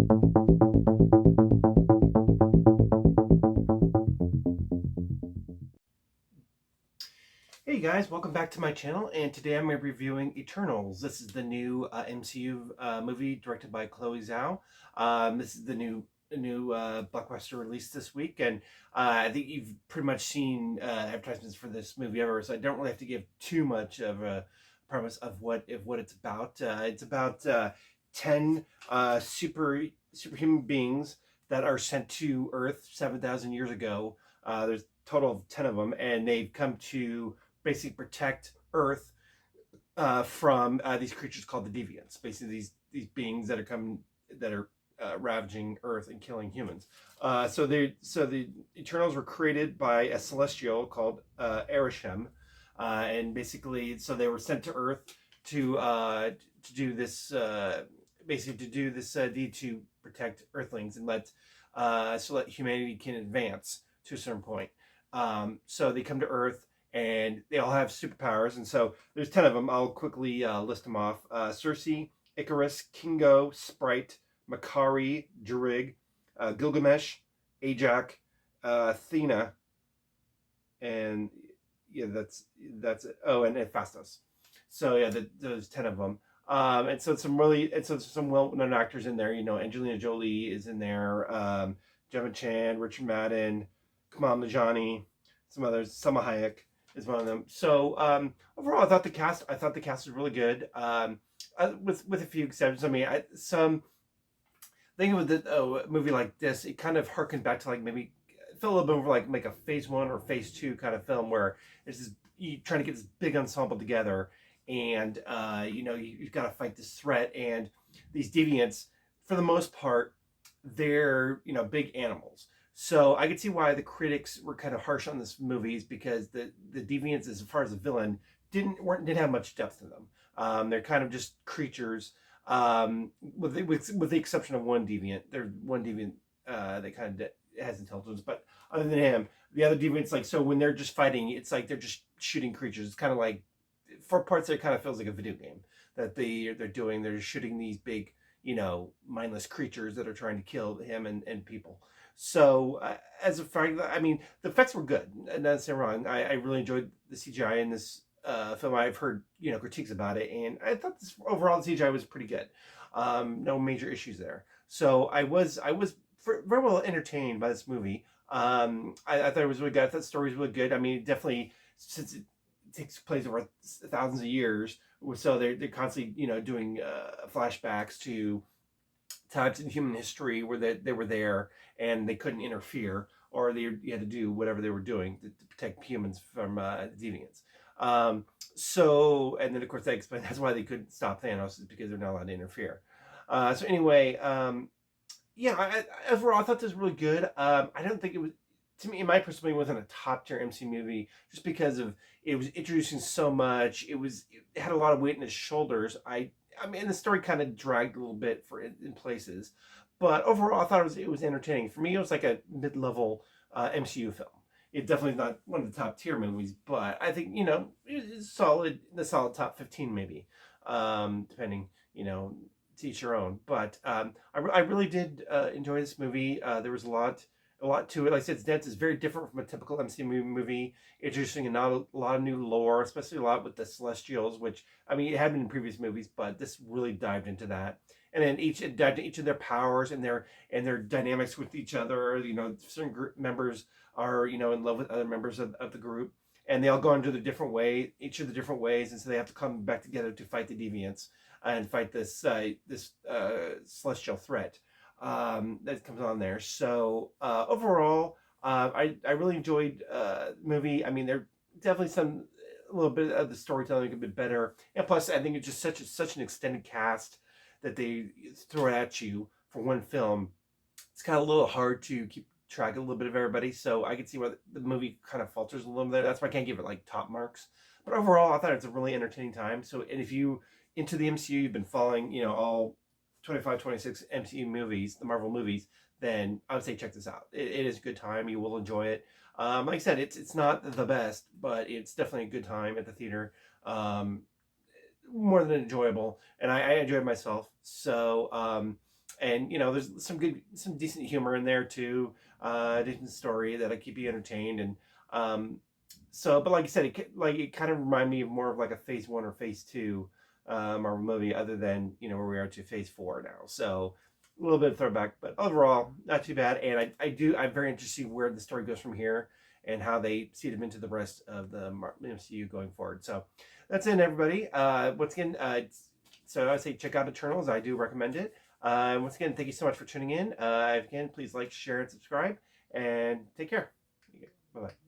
Hey guys, welcome back to my channel, and today I'm reviewing Eternals. This is the new MCU movie directed by Chloe Zhao. This is the new blockbuster release this week, and I think you've pretty much seen advertisements for this movie ever, so I don't really have to give too much of a premise of what it's about. It's about 10 superhuman beings that are sent to Earth 7,000 years ago. There's a total of 10 of them, and they've come to basically protect Earth from these creatures called the Deviants. Basically, these beings that are coming that are ravaging Earth and killing humans. So the Eternals were created by a celestial called Arishem, and basically, so they were sent to Earth to do this basically to do this deed to protect Earthlings and let humanity can advance to a certain point. So they come to Earth and they all have superpowers. And so there's 10 of them. I'll quickly list them off. Cersei, Icarus, Kingo, Sprite, Makari, Druig, Gilgamesh, Ajak, Athena, and yeah, that's it. Oh, and Phastos. So yeah, those 10 of them. And so some well-known actors in there. You know, Angelina Jolie is in there. Gemma Chan, Richard Madden, Kamal Najani, some others. Salma Hayek is one of them. So overall, I thought the cast was really good. With a few exceptions. I mean, thinking with a movie like this, it kind of harkened back to like maybe it felt a little bit more like a phase one or phase two kind of film where it's this you trying to get this big ensemble together, and you've got to fight this threat, and these deviants, for the most part, they're big animals. So I could see why the critics were kind of harsh on this movie, is because the deviants, as far as the villain, didn't have much depth in them. They're kind of just creatures, with the exception of one deviant. There's one deviant that kind of has intelligence, but other than him, the other deviants, like, so when they're just fighting, it's like they're just shooting creatures. It's kind of like, for parts, it kind of feels like a video game that they're doing. They're just shooting these big, mindless creatures that are trying to kill him and people. So as a fact, I mean, the effects were good. Not saying wrong. I really enjoyed the CGI in this film. I've heard critiques about it, and I thought this overall the CGI was pretty good. No major issues there. So I was very well entertained by this movie. I thought it was really good. I thought the story was really good. I mean, definitely, since it takes place over thousands of years, so they're constantly doing flashbacks to times in human history where they were there and they couldn't interfere, or you had to do whatever they were doing to protect humans from deviants. And then of course they explained that's why they couldn't stop Thanos, is because they're not allowed to interfere. So anyway, yeah, overall I thought this was really good. I don't think it was, to me, in my personal opinion, wasn't a top tier MC movie, just because of it was introducing so much. It had a lot of weight in its shoulders. I mean, the story kind of dragged a little bit in places, but overall, I thought it was entertaining. For me, it was like a mid level MCU film. It definitely is not one of the top tier movies, but I think it's solid, the solid top 15 maybe, depending to each your own. But I really did enjoy this movie. There was a lot to it. Like I said, it's dense. It's very different from a typical MCU movie, introducing a lot of new lore, especially a lot with the Celestials, which, I mean, it had been in previous movies, but this really dived into that. And then it dived into each of their powers and their dynamics with each other. Certain group members are in love with other members of the group, and they all go into each of the different ways, and so they have to come back together to fight the deviants and fight this celestial threat that comes on there. So overall, I really enjoyed the movie. I mean, there definitely a little bit of the storytelling a bit better, and plus, I think it's just such an extended cast that they throw it at you for one film. It's kind of a little hard to keep track a little bit of everybody. So I can see why the movie kind of falters a little bit. That's why I can't give it like top marks. But overall, I thought it's a really entertaining time. So, and if you into the MCU, you've been following, all 25, 26 MCU movies, the Marvel movies, then I would say check this out. It is a good time. You will enjoy it. Like I said, it's not the best, but it's definitely a good time at the theater. More than enjoyable, and I enjoyed myself. So And there's some decent humor in there too, decent story that'll keep you entertained. And but like I said, it kind of reminded me of more of like a Phase 1 or Phase 2 Marvel movie, other than where we are to Phase 4 now. So a little bit of throwback, but overall not too bad. And I'm very interested where the story goes from here and how they seed them into the rest of the MCU going forward. So that's it, everybody. Once again, so I say check out Eternals. I do recommend it. Once again, thank you so much for tuning in. Again, please like, share, and subscribe, and take care. Bye bye.